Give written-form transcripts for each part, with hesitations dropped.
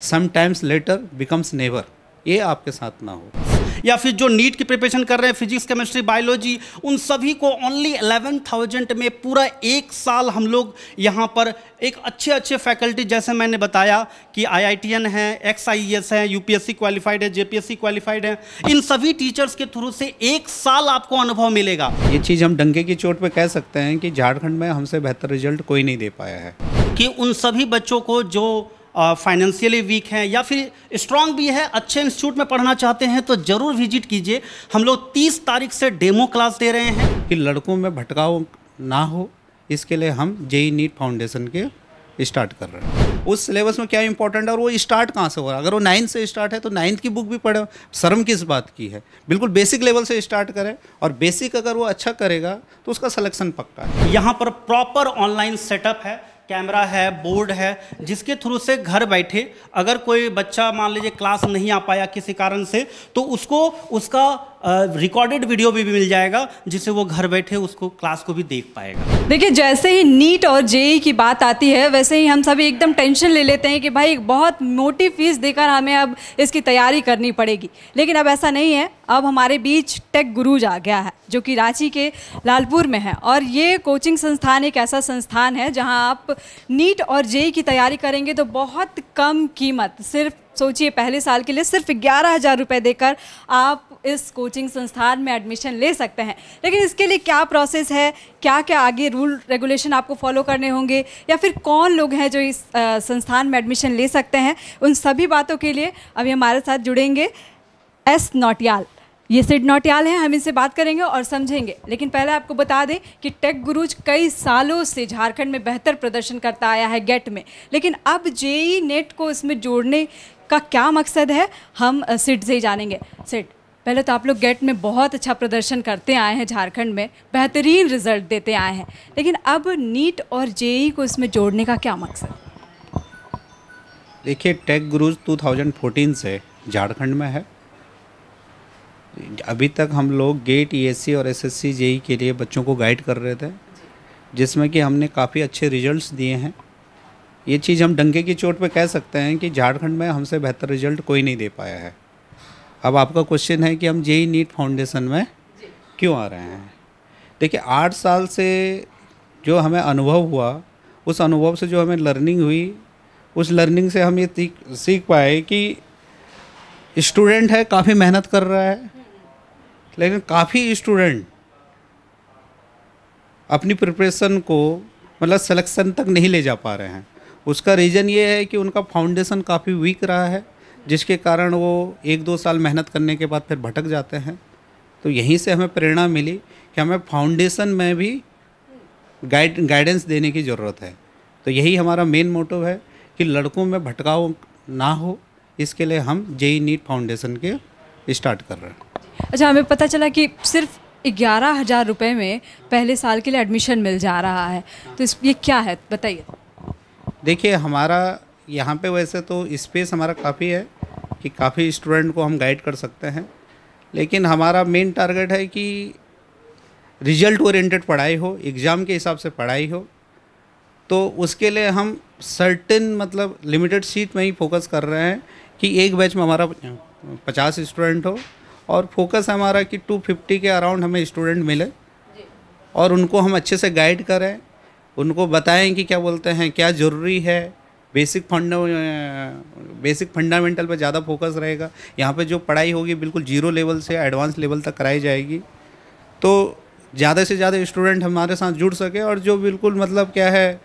Sometimes letter becomes never, ये आपके साथ ना हो। या फिर जो नीट की प्रिपरेशन कर रहे हैं फिजिक्स केमिस्ट्री बायोलॉजी, उन सभी को ओनली 11,000 में पूरा एक साल हम लोग यहाँ पर एक अच्छे फैकल्टी, जैसे मैंने बताया कि IITian है, XIES है, UPSC क्वालिफाइड है, JPSC क्वालिफाइड है, इन सभी टीचर्स के थ्रू से एक साल आपको अनुभव मिलेगा। ये चीज़ हम डंके की चोट पे कह सकते हैं कि झारखंड में हमसे बेहतर रिजल्ट कोई नहीं दे पाया है। कि उन सभी बच्चों को जो फाइनेंशियली वीक हैं या फिर स्ट्रांग भी है, अच्छे इंस्टीट्यूट में पढ़ना चाहते हैं, तो ज़रूर विजिट कीजिए। हम लोग 30 तारीख से डेमो क्लास दे रहे हैं। कि लड़कों में भटकाव ना हो, इसके लिए हम JEE नीट फाउंडेशन के स्टार्ट कर रहे हैं। उस सिलेबस में क्या इंपॉर्टेंट है और वो स्टार्ट कहाँ से हो रहा है। अगर वो 9th से स्टार्ट है तो 9th की बुक भी पढ़े, शर्म किस बात की है। बिल्कुल बेसिक लेवल से स्टार्ट करें, और बेसिक अगर वो अच्छा करेगा तो उसका सिलेक्शन पक्का है। यहाँ पर प्रॉपर ऑनलाइन सेटअप है, कैमरा है, बोर्ड है, जिसके थ्रू से घर बैठे अगर कोई बच्चा मान लीजिए क्लास नहीं आ पाया किसी कारण से, तो उसको उसका रिकॉर्डेड वीडियो भी मिल जाएगा, जिससे वो घर बैठे उसको क्लास को भी देख पाएगा। देखिए, जैसे ही नीट और JEE की बात आती है वैसे ही हम सभी एकदम टेंशन ले लेते हैं कि भाई बहुत मोटी फीस देकर हमें अब इसकी तैयारी करनी पड़ेगी। लेकिन अब ऐसा नहीं है। अब हमारे बीच टेक गुरुज आ गया है, जो कि रांची के लालपुर में है, और ये कोचिंग संस्थान एक ऐसा संस्थान है जहां आप नीट और JEE की तैयारी करेंगे तो बहुत कम कीमत, सिर्फ सोचिए पहले साल के लिए सिर्फ 11,000 रुपये देकर आप इस कोचिंग संस्थान में एडमिशन ले सकते हैं। लेकिन इसके लिए क्या प्रोसेस है, क्या क्या आगे रूल रेगुलेशन आपको फॉलो करने होंगे, या फिर कौन लोग हैं जो इस संस्थान में एडमिशन ले सकते हैं, उन सभी बातों के लिए अभी हमारे साथ जुड़ेंगे S नौटियाल। ये सिड नौटियाल हैं, हम इनसे बात करेंगे और समझेंगे। लेकिन पहले आपको बता दें कि टेक गुरुज कई सालों से झारखंड में बेहतर प्रदर्शन करता आया है गेट में, लेकिन अब JEE नेट को इसमें जोड़ने का क्या मकसद है, हम सिड से ही जानेंगे। सिड, पहले तो आप लोग गेट में बहुत अच्छा प्रदर्शन करते आए हैं, झारखंड में बेहतरीन रिजल्ट देते आए हैं, लेकिन अब नीट और JEE को इसमें जोड़ने का क्या मकसद? देखिए, टेक गुरुज 2014 से झारखंड में है। अभी तक हम लोग गेट, ESC और SSC JEE के लिए बच्चों को गाइड कर रहे थे, जिसमें कि हमने काफ़ी अच्छे रिजल्ट्स दिए हैं। ये चीज़ हम डंके की चोट पे कह सकते हैं कि झारखंड में हमसे बेहतर रिजल्ट कोई नहीं दे पाया है। अब आपका क्वेश्चन है कि हम JEE नीट फाउंडेशन में क्यों आ रहे हैं। देखिए, 8 साल से जो हमें अनुभव हुआ, उस अनुभव से जो हमें लर्निंग हुई, उस लर्निंग से हम ये सीख पाए कि स्टूडेंट है, काफ़ी मेहनत कर रहा है, लेकिन काफ़ी स्टूडेंट अपनी प्रिपरेशन को मतलब सिलेक्शन तक नहीं ले जा पा रहे हैं। उसका रीज़न ये है कि उनका फाउंडेशन काफ़ी वीक रहा है, जिसके कारण वो 1-2 साल मेहनत करने के बाद फिर भटक जाते हैं। तो यहीं से हमें प्रेरणा मिली कि हमें फाउंडेशन में भी गाइडेंस देने की ज़रूरत है। तो यही हमारा मेन मोटिव है कि लड़कों में भटकाव ना हो, इसके लिए हम JEE नीट फाउंडेशन के स्टार्ट कर रहे हैं। अच्छा, हमें पता चला कि सिर्फ 11,000 रुपये में पहले साल के लिए एडमिशन मिल जा रहा है, तो ये क्या है, बताइए। देखिए, हमारा यहाँ पे वैसे तो स्पेस हमारा काफ़ी है कि काफ़ी स्टूडेंट को हम गाइड कर सकते हैं, लेकिन हमारा मेन टारगेट है कि रिजल्ट ओरिएंटेड पढ़ाई हो, एग्ज़ाम के हिसाब से पढ़ाई हो। तो उसके लिए हम सर्टेन मतलब लिमिटेड सीट में ही फोकस कर रहे हैं कि एक बैच में हमारा 50 स्टूडेंट हो, और फोकस है हमारा कि 250 के अराउंड हमें स्टूडेंट मिले, और उनको हम अच्छे से गाइड करें, उनको बताएं कि क्या बोलते हैं, क्या ज़रूरी है। बेसिक फंडामेंटल पे ज़्यादा फोकस रहेगा। यहाँ पे जो पढ़ाई होगी बिल्कुल 0 लेवल से एडवांस लेवल तक कराई जाएगी, तो ज़्यादा से ज़्यादा स्टूडेंट हमारे साथ जुड़ सके, और जो बिल्कुल मतलब क्या है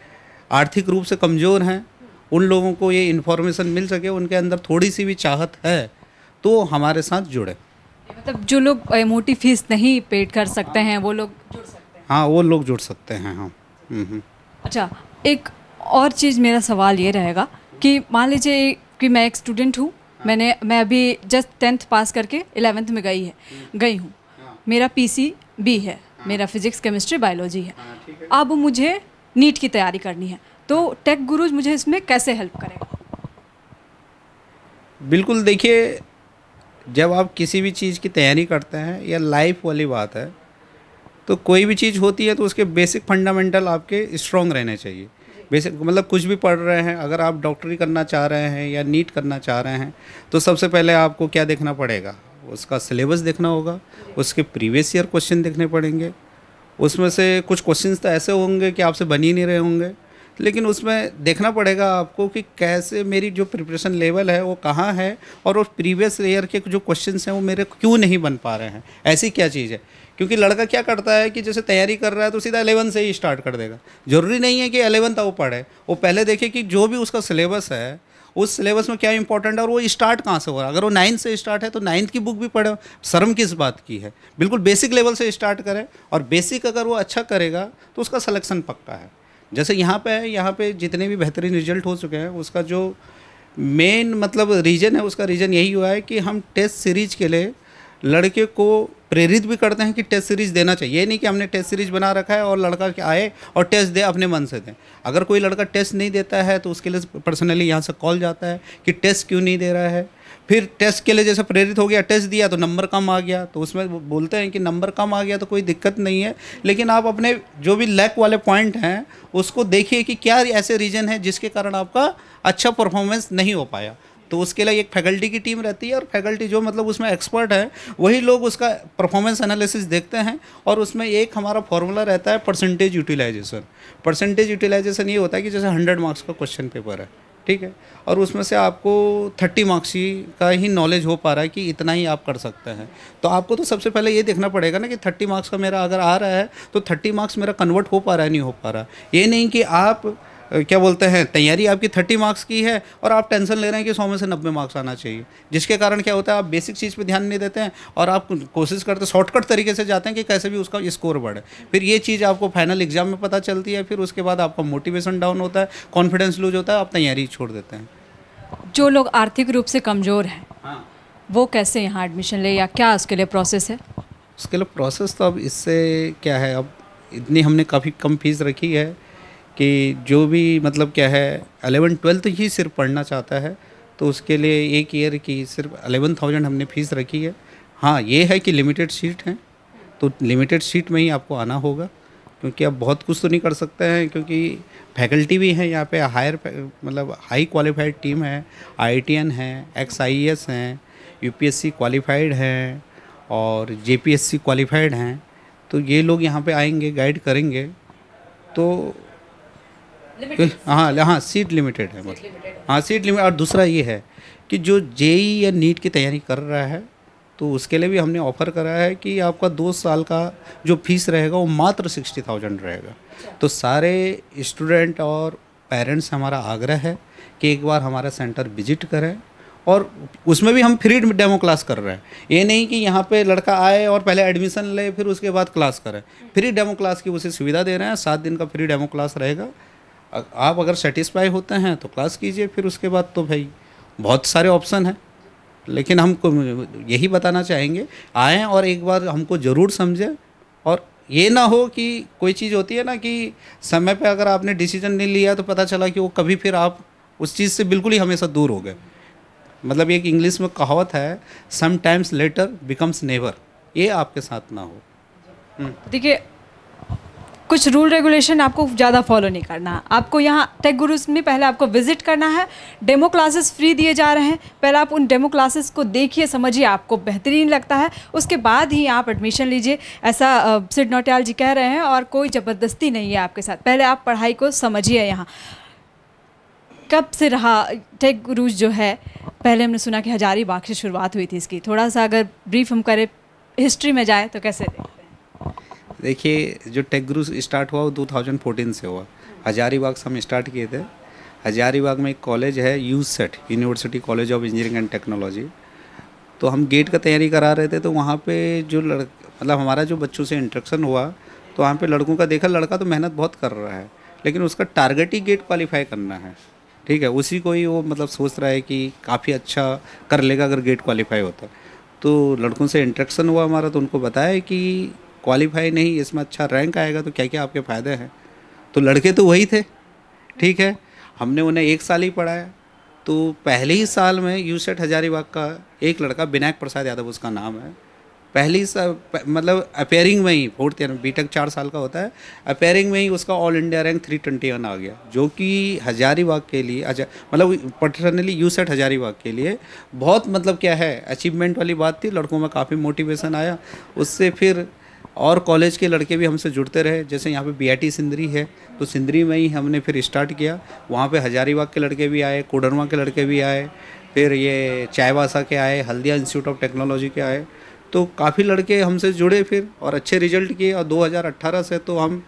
आर्थिक रूप से कमज़ोर हैं, उन लोगों को ये इन्फॉर्मेशन मिल सके, उनके अंदर थोड़ी सी भी चाहत है तो हमारे साथ जुड़े। मतलब जो लोग मोटी फीस नहीं पेड कर सकते हैं वो लोग जुड़ सकते हैं? हाँ, वो लोग जुड़ सकते हैं। हाँ। अच्छा, एक और चीज़ मेरा सवाल ये रहेगा कि मान लीजिए कि मैं एक स्टूडेंट हूँ, मैं अभी जस्ट 10th पास करके 11th में गई हूँ, मेरा PCB है, मेरा फिजिक्स केमिस्ट्री बायोलॉजी है। अब मुझे नीट की तैयारी करनी है, तो टेक गुरुज मुझे इसमें कैसे हेल्प करेगा? बिल्कुल, देखिए, जब आप किसी भी चीज़ की तैयारी करते हैं, या लाइफ वाली बात है, तो कोई भी चीज़ होती है तो उसके बेसिक फंडामेंटल आपके स्ट्रॉन्ग रहने चाहिए। बेसिक मतलब कुछ भी पढ़ रहे हैं, अगर आप डॉक्टरी करना चाह रहे हैं या नीट करना चाह रहे हैं तो सबसे पहले आपको क्या देखना पड़ेगा, उसका सिलेबस देखना होगा, उसके प्रीवियस ईयर क्वेश्चन देखने पड़ेंगे। उसमें से कुछ क्वेश्चंस तो ऐसे होंगे कि आपसे बन ही नहीं रहे होंगे, लेकिन उसमें देखना पड़ेगा आपको कि कैसे मेरी जो प्रिपरेशन लेवल है वो कहाँ है और उस प्रीवियस ईयर के जो क्वेश्चंस हैं वो मेरे क्यों नहीं बन पा रहे हैं, ऐसी क्या चीज़ है। क्योंकि लड़का क्या करता है कि जैसे तैयारी कर रहा है तो सीधा 11 से ही स्टार्ट कर देगा। ज़रूरी नहीं है कि 11 वो पढ़े, वो पहले देखे कि जो भी उसका सिलेबस है उस सिलेबस में क्या इंपॉर्टेंट है और वो स्टार्ट कहाँ से हो रहा है। अगर वो 9 से स्टार्ट है तो 9th की बुक भी पढ़े, शर्म किस बात की है। बिल्कुल बेसिक लेवल से स्टार्ट करें और बेसिक अगर वो अच्छा करेगा तो उसका सिलेक्शन पक्का है। जैसे यहाँ पे है, यहाँ पे जितने भी बेहतरीन रिजल्ट हो चुके हैं उसका जो मेन मतलब रीज़न है, उसका रीज़न यही हुआ है कि हम टेस्ट सीरीज के लिए लड़के को प्रेरित भी करते हैं कि टेस्ट सीरीज देना चाहिए। ये नहीं कि हमने टेस्ट सीरीज बना रखा है और लड़का आए और टेस्ट दे अपने मन से दें। अगर कोई लड़का टेस्ट नहीं देता है तो उसके लिए पर्सनली यहाँ से कॉल जाता है कि टेस्ट क्यों नहीं दे रहा है। फिर टेस्ट के लिए जैसे प्रेरित हो गया, टेस्ट दिया तो नंबर कम आ गया, तो उसमें बोलते हैं कि नंबर कम आ गया तो कोई दिक्कत नहीं है, लेकिन आप अपने जो भी लैक वाले पॉइंट हैं उसको देखिए कि क्या ऐसे रीज़न है जिसके कारण आपका अच्छा परफॉर्मेंस नहीं हो पाया। तो उसके लिए एक फैकल्टी की टीम रहती है और फैकल्टी जो मतलब उसमें एक्सपर्ट है वही लोग उसका परफॉर्मेंस एनालिसिस देखते हैं और उसमें एक हमारा फॉर्मूला रहता है परसेंटेज यूटिलाइजेशन। परसेंटेज यूटिलाइजेशन ये होता है कि जैसे 100 मार्क्स का क्वेश्चन पेपर है, ठीक है, और उसमें से आपको 30 मार्क्स का ही नॉलेज हो पा रहा है कि इतना ही आप कर सकते हैं। तो आपको तो सबसे पहले ये देखना पड़ेगा ना कि 30 मार्क्स का मेरा अगर आ रहा है तो 30 मार्क्स मेरा कन्वर्ट हो पा रहा है नहीं हो पा रहा। ये नहीं कि आप क्या बोलते हैं तैयारी आपकी 30 मार्क्स की है और आप टेंशन ले रहे हैं कि 100 में से 90 मार्क्स आना चाहिए, जिसके कारण क्या होता है आप बेसिक चीज़ पे ध्यान नहीं देते हैं और आप कोशिश करते शॉर्टकट तरीके से जाते हैं कि कैसे भी उसका स्कोर बढ़े। फिर ये चीज़ आपको फाइनल एग्जाम में पता चलती है, फिर उसके बाद आपका मोटिवेशन डाउन होता है, कॉन्फिडेंस लूज होता है, आप तैयारी छोड़ देते हैं। जो लोग आर्थिक रूप से कमज़ोर हैं हाँ, वो कैसे यहाँ एडमिशन ले या क्या उसके लिए प्रोसेस है? उसके लिए प्रोसेस तो अब इससे क्या है, अब इतनी हमने काफ़ी कम फीस रखी है कि जो भी मतलब क्या है 11-12 ही सिर्फ पढ़ना चाहता है तो उसके लिए एक ईयर की सिर्फ 11,000 हमने फ़ीस रखी है। हाँ, ये है कि लिमिटेड सीट हैं तो लिमिटेड सीट में ही आपको आना होगा, क्योंकि आप बहुत कुछ तो नहीं कर सकते हैं, क्योंकि फैकल्टी भी हैं यहाँ पे हायर मतलब हाई क्वालिफाइड टीम है, IITN हैं, XIES हैं, UPSC क्वालिफाइड हैं और JPSC क्वालिफाइड हैं। तो ये लोग यहाँ पे आएंगे, गाइड करेंगे। तो हाँ, सीट लिमिटेड है, मतलब हाँ सीट लिमिट। और दूसरा ये है कि जो JEE या नीट की तैयारी कर रहा है तो उसके लिए भी हमने ऑफ़र करा है कि आपका 2 साल का जो फीस रहेगा वो मात्र 60,000 रहेगा। तो सारे स्टूडेंट और पेरेंट्स हमारा आग्रह है कि एक बार हमारा सेंटर विजिट करें और उसमें भी हम फ्री डेमो क्लास कर रहे हैं। ये नहीं कि यहाँ पे लड़का आए और पहले एडमिशन ले फिर उसके बाद क्लास करें, फ्री डेमो क्लास की उसे सुविधा दे रहे हैं। 7 दिन का फ्री डेमो क्लास रहेगा। आप अगर सेटिस्फाई होते हैं तो क्लास कीजिए, फिर उसके बाद तो भाई बहुत सारे ऑप्शन हैं। लेकिन हमको यही बताना चाहेंगे आएँ और एक बार हमको ज़रूर समझें। और ये ना हो कि कोई चीज़ होती है ना कि समय पे अगर आपने डिसीजन नहीं लिया तो पता चला कि वो कभी फिर आप उस चीज़ से बिल्कुल ही हमेशा दूर हो गए। मतलब एक इंग्लिश में कहावत है, समटाइम्स लेटर बिकम्स नेवर, ये आपके साथ ना हो। देखिए, कुछ रूल रेगुलेशन आपको ज़्यादा फॉलो नहीं करना। आपको यहाँ टेक गुरुज में पहले आपको विजिट करना है। डेमो क्लासेस फ्री दिए जा रहे हैं, पहले आप उन डेमो क्लासेस को देखिए, समझिए, आपको बेहतरीन लगता है उसके बाद ही आप एडमिशन लीजिए, ऐसा सिड नौटियाल जी कह रहे हैं। और कोई ज़बरदस्ती नहीं है आपके साथ, पहले आप पढ़ाई को समझिए। यहाँ कब से रहा टेक गुरुज जो है? पहले हमने सुना कि हजारीबाग से शुरुआत हुई थी इसकी, थोड़ा सा अगर ब्रीफ हम करें, हिस्ट्री में जाए तो कैसे देखते हैं? देखिए, जो टेक गुरु स्टार्ट हुआ वो 2014 से हुआ। हजारीबाग से हम स्टार्ट किए थे। हजारीबाग में एक कॉलेज है UCET, university college of engineering and technology. तो हम गेट का तैयारी करा रहे थे, तो वहाँ पे जो मतलब हमारा जो बच्चों से इंटरेक्शन हुआ तो वहाँ पे लड़कों का देखा, लड़का तो मेहनत बहुत कर रहा है लेकिन उसका टारगेट ही गेट क्वालिफाई करना है, ठीक है, उसी को ही वो मतलब सोच रहा है कि काफ़ी अच्छा कर लेगा अगर गेट क्वालिफाई होता। तो लड़कों से इंटरेक्शन हुआ हमारा, तो उनको बताया कि क्वालिफाई नहीं, इसमें अच्छा रैंक आएगा तो क्या क्या आपके फ़ायदे हैं। तो लड़के तो वही थे, ठीक है, हमने उन्हें 1 साल ही पढ़ाया। तो पहले ही साल में यूसेट हजारीबाग का एक लड़का, विनायक प्रसाद यादव उसका नाम है, पहली मतलब अपेयरिंग में ही फोर्थ ईयर में, बीटेक 4 साल का होता है, अपेयरिंग में ही उसका ऑल इंडिया रैंक 321 आ गया, जो कि हजारीबाग के लिए, अच्छा मतलब पर्सनली यूसेट हजारीबाग के लिए बहुत मतलब क्या है अचीवमेंट वाली बात थी। लड़कों में काफ़ी मोटिवेशन आया उससे। फिर और कॉलेज के लड़के भी हमसे जुड़ते रहे, जैसे यहाँ पे बीआईटी सिंदरी है, तो सिंदरी में ही हमने फिर स्टार्ट किया। वहाँ पे हजारीबाग के लड़के भी आए, कोडरमा के लड़के भी आए, फिर ये चाईबासा के आए, हल्दिया इंस्टीट्यूट ऑफ टेक्नोलॉजी के आए, तो काफ़ी लड़के हमसे जुड़े फिर और अच्छे रिजल्ट किए। और 2018 से तो हम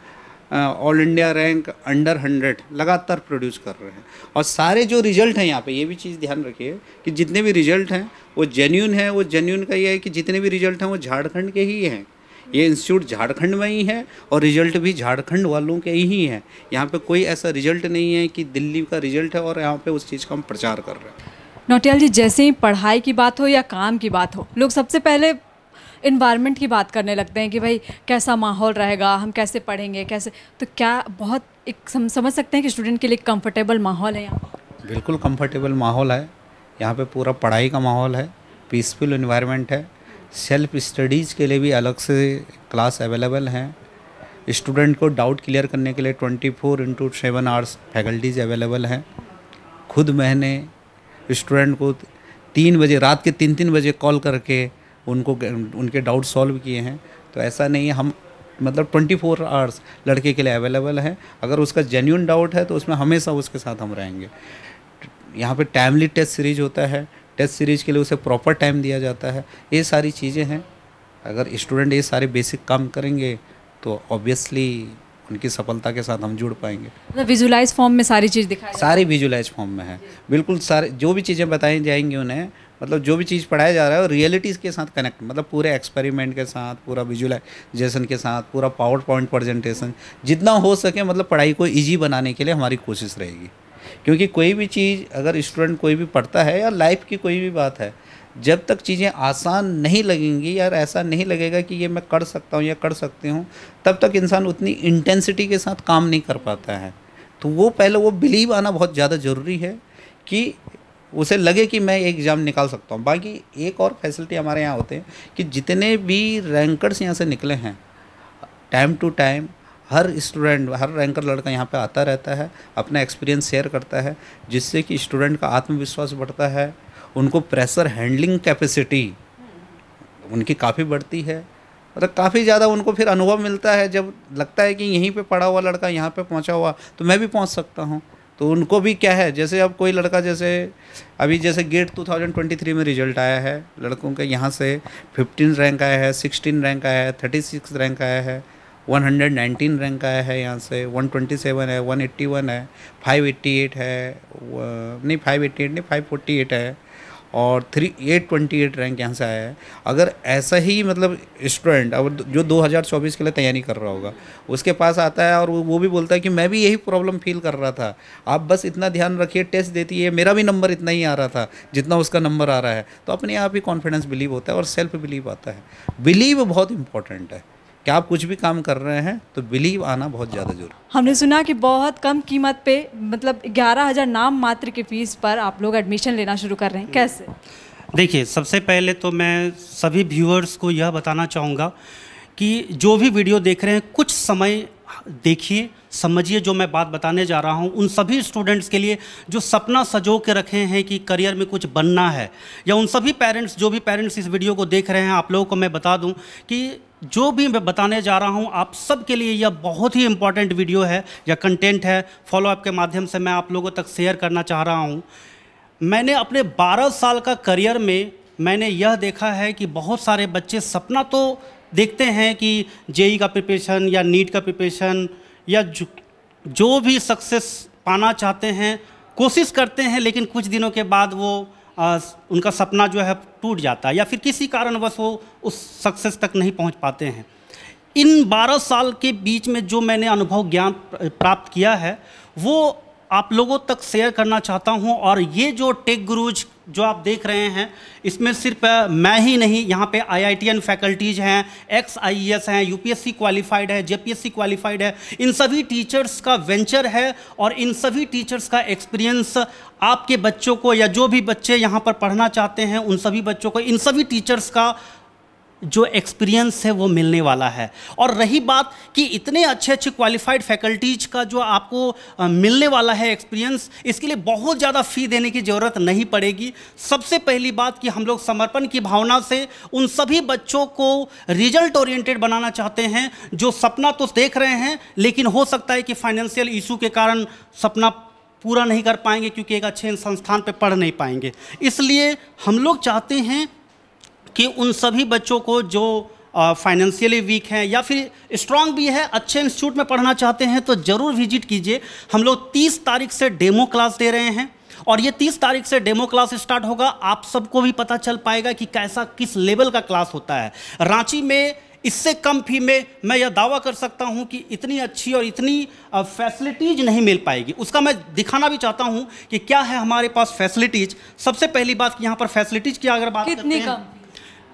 ऑल इंडिया रैंक अंडर 100 लगातार प्रोड्यूस कर रहे हैं। और सारे जो रिजल्ट हैं यहाँ पे, ये भी चीज़ ध्यान रखिए कि जितने भी रिजल्ट हैं वो जेन्यून है। वो जेन्यून का ये है कि जितने भी रिजल्ट हैं वो झारखंड के ही हैं। ये इंस्टीट्यूट झारखंड में ही है और रिजल्ट भी झारखंड वालों के ही हैं। यहाँ पे कोई ऐसा रिजल्ट नहीं है कि दिल्ली का रिजल्ट है और यहाँ पे उस चीज़ का हम प्रचार कर रहे हैं। नौटियाल जी, जैसे ही पढ़ाई की बात हो या काम की बात हो, लोग सबसे पहले इन्वायरमेंट की बात करने लगते हैं कि भाई कैसा माहौल रहेगा, हम कैसे पढ़ेंगे, कैसे। तो क्या बहुत एक समझ सकते हैं कि स्टूडेंट के लिए कंफर्टेबल माहौल है यहाँ? बिल्कुल कंफर्टेबल माहौल है यहाँ पे, पूरा पढ़ाई का माहौल है, पीसफुल इन्वायरमेंट है। सेल्फ स्टडीज़ के लिए भी अलग से क्लास अवेलेबल हैं। स्टूडेंट को डाउट क्लियर करने के लिए 24/7 आवर्स फैकल्टीज़ अवेलेबल हैं। खुद मैंने स्टूडेंट को 3 बजे, रात के 3-3 बजे कॉल करके उनको उनके डाउट सॉल्व किए हैं। तो ऐसा नहीं है, हम मतलब 24 आवर्स लड़के के लिए अवेलेबल है। अगर उसका जेन्युइन डाउट है तो उसमें हमेशा उसके साथ हम रहेंगे। यहाँ पे टाइमली टेस्ट सीरीज होता है, टेस्ट सीरीज के लिए उसे प्रॉपर टाइम दिया जाता है। ये सारी चीज़ें हैं। अगर स्टूडेंट ये सारे बेसिक काम करेंगे तो ऑब्वियसली उनकी सफलता के साथ हम जुड़ पाएंगे। मतलब विजुलाइज फॉर्म में सारी चीज़ दिखाई, सारी विजुलाइज फॉर्म में है। बिल्कुल सारे जो भी चीज़ें बताई जाएंगी उन्हें, मतलब जो भी चीज़ पढ़ाया जा रहा है और रियलिटीज़ के साथ कनेक्ट, मतलब पूरे एक्सपेरिमेंट के साथ, पूरा विजुलाइजेशन के साथ, पूरा पावर पॉइंट प्रेजेंटेशन, जितना हो सके मतलब पढ़ाई को ईजी बनाने के लिए हमारी कोशिश रहेगी। क्योंकि कोई भी चीज़ अगर स्टूडेंट कोई भी पढ़ता है या लाइफ की कोई भी बात है, जब तक चीज़ें आसान नहीं लगेंगी यार, ऐसा नहीं लगेगा कि ये मैं कर सकता हूँ या कर सकती हूँ, तब तक इंसान उतनी इंटेंसिटी के साथ काम नहीं कर पाता है। तो वो पहले वो बिलीव आना बहुत ज़्यादा ज़रूरी है कि उसे लगे कि मैं एग्ज़ाम निकाल सकता हूँ। बाकी एक और फैसिलिटी हमारे यहाँ होते हैं कि जितने भी रैंकर्स यहाँ से निकले हैं, टाइम टू टाइम हर स्टूडेंट, हर रैंकर लड़का यहाँ पे आता रहता है, अपना एक्सपीरियंस शेयर करता है, जिससे कि स्टूडेंट का आत्मविश्वास बढ़ता है, उनको प्रेशर हैंडलिंग कैपेसिटी उनकी काफ़ी बढ़ती है। मतलब काफ़ी ज़्यादा उनको फिर अनुभव मिलता है, जब लगता है कि यहीं पे पढ़ा हुआ लड़का यहाँ पे पहुँचा हुआ तो मैं भी पहुँच सकता हूँ। तो उनको भी क्या है, जैसे अब कोई लड़का, जैसे अभी जैसे गेट 2023 में रिजल्ट आया है लड़कों के, यहाँ से 15 रैंक आया है, 16 रैंक आया है, 36 रैंक आया है, 119 रैंक आया है, यहाँ से 127 है, 181 है, 588 है, नहीं 588 नहीं 548 है और 828 रैंक यहाँ से आया है। अगर ऐसा ही मतलब स्टूडेंट अब जो 2024 के लिए तैयारी कर रहा होगा, उसके पास आता है और वो भी बोलता है कि मैं भी यही प्रॉब्लम फील कर रहा था, आप बस इतना ध्यान रखिए, टेस्ट देती है, मेरा भी नंबर इतना ही आ रहा था जितना उसका नंबर आ रहा है, तो अपने आप ही कॉन्फिडेंस बिलीव होता है और सेल्फ बिलीव आता है। बिलीव बहुत इंपॉर्टेंट है कि आप कुछ भी काम कर रहे हैं तो बिलीव आना बहुत ज़्यादा जरूरी। हमने सुना कि बहुत कम कीमत पे, मतलब 11,000 नाम मात्र की फीस पर आप लोग एडमिशन लेना शुरू कर रहे हैं, कैसे? देखिए, सबसे पहले तो मैं सभी व्यूअर्स को यह बताना चाहूँगा कि जो भी वीडियो देख रहे हैं कुछ समय देखिए, समझिए जो मैं बात बताने जा रहा हूँ। उन सभी स्टूडेंट्स के लिए जो सपना सजो के रखे हैं कि करियर में कुछ बनना है, या उन सभी पेरेंट्स, जो भी पेरेंट्स इस वीडियो को देख रहे हैं, आप लोगों को मैं बता दूं कि जो भी मैं बताने जा रहा हूं आप सब के लिए यह बहुत ही इंपॉर्टेंट वीडियो है या कंटेंट है। फॉलोअप के माध्यम से मैं आप लोगों तक शेयर करना चाह रहा हूं। मैंने अपने 12 साल का करियर में मैंने यह देखा है कि बहुत सारे बच्चे सपना तो देखते हैं कि जेई का प्रिपरेशन या नीट का प्रिपरेशन या जो भी सक्सेस पाना चाहते हैं, कोशिश करते हैं, लेकिन कुछ दिनों के बाद वो उनका सपना जो है टूट जाता है या फिर किसी कारणवश वो उस सक्सेस तक नहीं पहुंच पाते हैं। इन 12 साल के बीच में जो मैंने अनुभव ज्ञान प्राप्त किया है वो आप लोगों तक शेयर करना चाहता हूं। और ये जो टेक गुरुज जो आप देख रहे हैं, इसमें सिर्फ मैं ही नहीं, यहाँ पे IITian फैकल्टीज़ हैं, XIES हैं, UPSC क्वालिफाइड है, JPSC क्वालिफाइड है, इन सभी टीचर्स का वेंचर है और इन सभी टीचर्स का एक्सपीरियंस आपके बच्चों को या जो भी बच्चे यहाँ पर पढ़ना चाहते हैं उन सभी बच्चों को इन सभी टीचर्स का जो एक्सपीरियंस है वो मिलने वाला है। और रही बात कि इतने अच्छे अच्छे क्वालिफाइड फैकल्टीज का जो आपको मिलने वाला है एक्सपीरियंस, इसके लिए बहुत ज़्यादा फ़ी देने की ज़रूरत नहीं पड़ेगी। सबसे पहली बात कि हम लोग समर्पण की भावना से उन सभी बच्चों को रिजल्ट ओरिएंटेड बनाना चाहते हैं जो सपना तो देख रहे हैं, लेकिन हो सकता है कि फाइनेंशियल इशू के कारण सपना पूरा नहीं कर पाएंगे, क्योंकि एक अच्छे संस्थान पे पढ़ नहीं पाएंगे। इसलिए हम लोग चाहते हैं कि उन सभी बच्चों को जो फाइनेंशियली वीक हैं या फिर स्ट्रांग भी है, अच्छे इंस्टीट्यूट में पढ़ना चाहते हैं, तो ज़रूर विजिट कीजिए। हम लोग 30 तारीख से डेमो क्लास दे रहे हैं और ये 30 तारीख से डेमो क्लास स्टार्ट होगा। आप सबको भी पता चल पाएगा कि कैसा किस लेवल का क्लास होता है। रांची में इससे कम फी में मैं यह दावा कर सकता हूं कि इतनी अच्छी और इतनी फैसिलिटीज़ नहीं मिल पाएगी। उसका मैं दिखाना भी चाहता हूं कि क्या है हमारे पास फैसिलिटीज़। सबसे पहली बात कि यहाँ पर फैसिलिटीज़ की अगर बात करते हैं,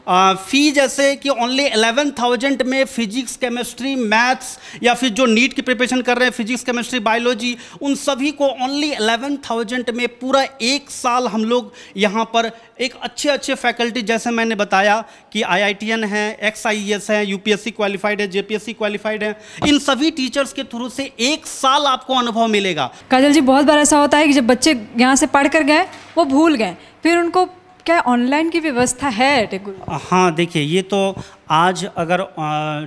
फ़ी जैसे कि ओनली 11,000 में फिजिक्स, केमिस्ट्री, मैथ्स या फिर जो नीट की प्रिपरेशन कर रहे हैं फिजिक्स, केमिस्ट्री, बायोलॉजी, उन सभी को ओनली 11,000 में पूरा एक साल हम लोग यहाँ पर एक अच्छे अच्छे फैकल्टी, जैसे मैंने बताया कि IITN है, XIES है, UPSC क्वालिफाइड है, JPSC क्वालिफाइड है, इन सभी टीचर्स के थ्रू से एक साल आपको अनुभव मिलेगा। काजल जी, बहुत बार ऐसा होता है कि जब बच्चे यहाँ से पढ़ कर गए वो भूल गए, फिर उनको क्या ऑनलाइन की व्यवस्था है टेक गुरु? हाँ, देखिए ये तो आज अगर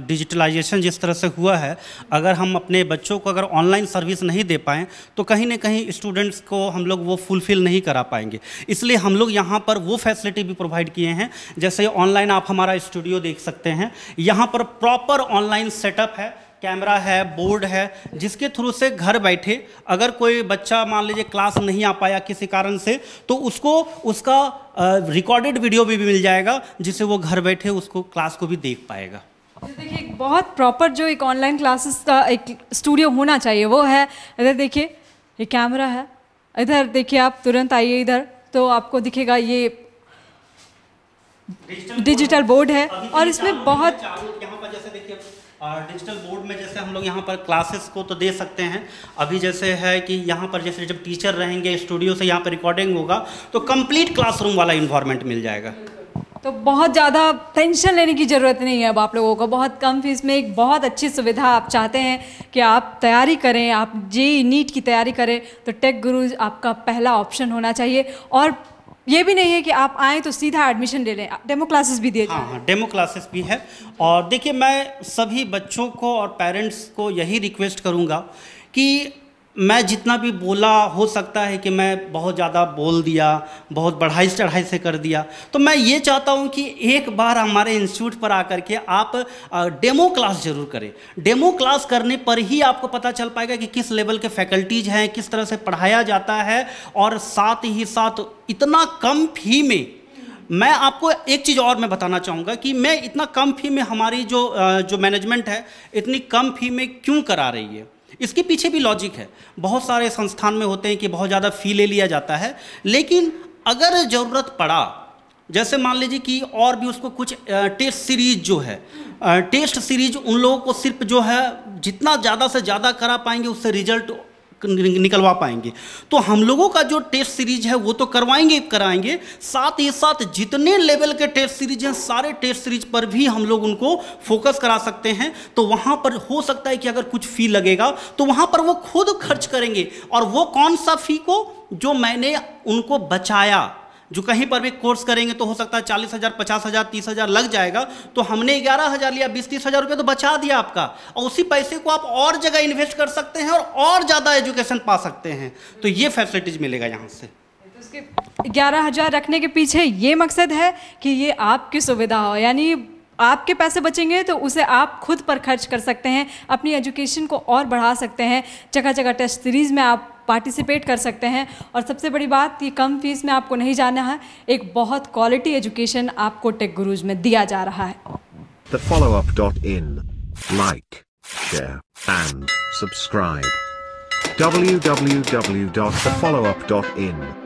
डिजिटलाइजेशन जिस तरह से हुआ है, अगर हम अपने बच्चों को अगर ऑनलाइन सर्विस नहीं दे पाएँ तो कहीं ना कहीं स्टूडेंट्स को हम लोग वो फुलफ़िल नहीं करा पाएंगे। इसलिए हम लोग यहाँ पर वो फैसिलिटी भी प्रोवाइड किए हैं। जैसे ऑनलाइन आप हमारा स्टूडियो देख सकते हैं, यहाँ पर प्रॉपर ऑनलाइन सेटअप है, कैमरा है, बोर्ड है, जिसके थ्रू से घर बैठे अगर कोई बच्चा मान लीजिए क्लास नहीं आ पाया किसी कारण से, तो उसको उसका रिकॉर्डेड वीडियो भी मिल जाएगा, जिससे वो घर बैठे उसको क्लास को भी देख पाएगा। देखिए, बहुत प्रॉपर जो एक ऑनलाइन क्लासेस का एक स्टूडियो होना चाहिए वो है। इधर देखिए ये कैमरा है, इधर देखिए आप तुरंत आइए इधर तो आपको दिखेगा ये डिजिटल बोर्ड है और इसमें बहुत यहाँ पर जैसे देखिए डिजिटल बोर्ड में जैसे हम लोग यहाँ पर क्लासेस को तो दे सकते हैं। अभी जैसे है कि यहाँ पर जैसे जब टीचर रहेंगे स्टूडियो से यहाँ पर रिकॉर्डिंग होगा तो कंप्लीट क्लासरूम वाला इन्वायरमेंट मिल जाएगा। तो बहुत ज़्यादा टेंशन लेने की ज़रूरत नहीं है अब आप लोगों को। बहुत कम फीस में एक बहुत अच्छी सुविधा आप चाहते हैं कि आप तैयारी करें, आप जेईई नीट की तैयारी करें, तो टेक गुरुज आपका पहला ऑप्शन होना चाहिए। और ये भी नहीं है कि आप आएँ तो सीधा एडमिशन ले लें, डेमो क्लासेस भी दिए जाएं। हाँ, डेमो क्लासेस भी है। और देखिए मैं सभी बच्चों को और पेरेंट्स को यही रिक्वेस्ट करूँगा कि मैं जितना भी बोला, हो सकता है कि मैं बहुत ज़्यादा बोल दिया, बहुत बढ़ाई चढ़ाई से कर दिया, तो मैं ये चाहता हूँ कि एक बार हमारे इंस्टीट्यूट पर आकर के आप डेमो क्लास ज़रूर करें। डेमो क्लास करने पर ही आपको पता चल पाएगा कि किस लेवल के फैकल्टीज़ हैं, किस तरह से पढ़ाया जाता है। और साथ ही साथ इतना कम फी में मैं आपको एक चीज़ और मैं बताना चाहूँगा कि मैं इतना कम फी में हमारी जो मैनेजमेंट है इतनी कम फी में क्यों करा रही है, इसके पीछे भी लॉजिक है। बहुत सारे संस्थान में होते हैं कि बहुत ज़्यादा फ़ी ले लिया जाता है, लेकिन अगर ज़रूरत पड़ा, जैसे मान लीजिए कि और भी उसको कुछ टेस्ट सीरीज जो है, टेस्ट सीरीज उन लोगों को सिर्फ जो है जितना ज़्यादा से ज़्यादा करा पाएंगे उससे रिजल्ट निकलवा पाएंगे। तो हम लोगों का जो टेस्ट सीरीज है वो तो कराएंगे, साथ ही साथ जितने लेवल के टेस्ट सीरीज हैं सारे टेस्ट सीरीज पर भी हम लोग उनको फोकस करा सकते हैं। तो वहाँ पर हो सकता है कि अगर कुछ फ़ी लगेगा तो वहाँ पर वो खुद खर्च करेंगे। और वो कौन सा फ़ी को जो मैंने उनको बचाया, जो कहीं पर भी कोर्स करेंगे तो हो सकता है 40,000, 50,000, 30,000 लग जाएगा, तो हमने 11,000 लिया, 20-30,000 रुपये तो बचा दिया आपका, और उसी पैसे को आप और जगह इन्वेस्ट कर सकते हैं और ज़्यादा एजुकेशन पा सकते हैं। तो ये फैसिलिटीज़ मिलेगा यहाँ से। तो उसके 11,000 रखने के पीछे ये मकसद है कि ये आपकी सुविधा हो, यानी आपके पैसे बचेंगे तो उसे आप खुद पर खर्च कर सकते हैं, अपनी एजुकेशन को और बढ़ा सकते हैं, जगह जगह टेस्ट सीरीज़ में आप पार्टिसिपेट कर सकते हैं। और सबसे बड़ी बात कि कम फीस में आपको नहीं जाना है, एक बहुत क्वालिटी एजुकेशन आपको टेक गुरुज में दिया जा रहा है। thefollowup.in, like, share and subscribe. www.thefollowup.in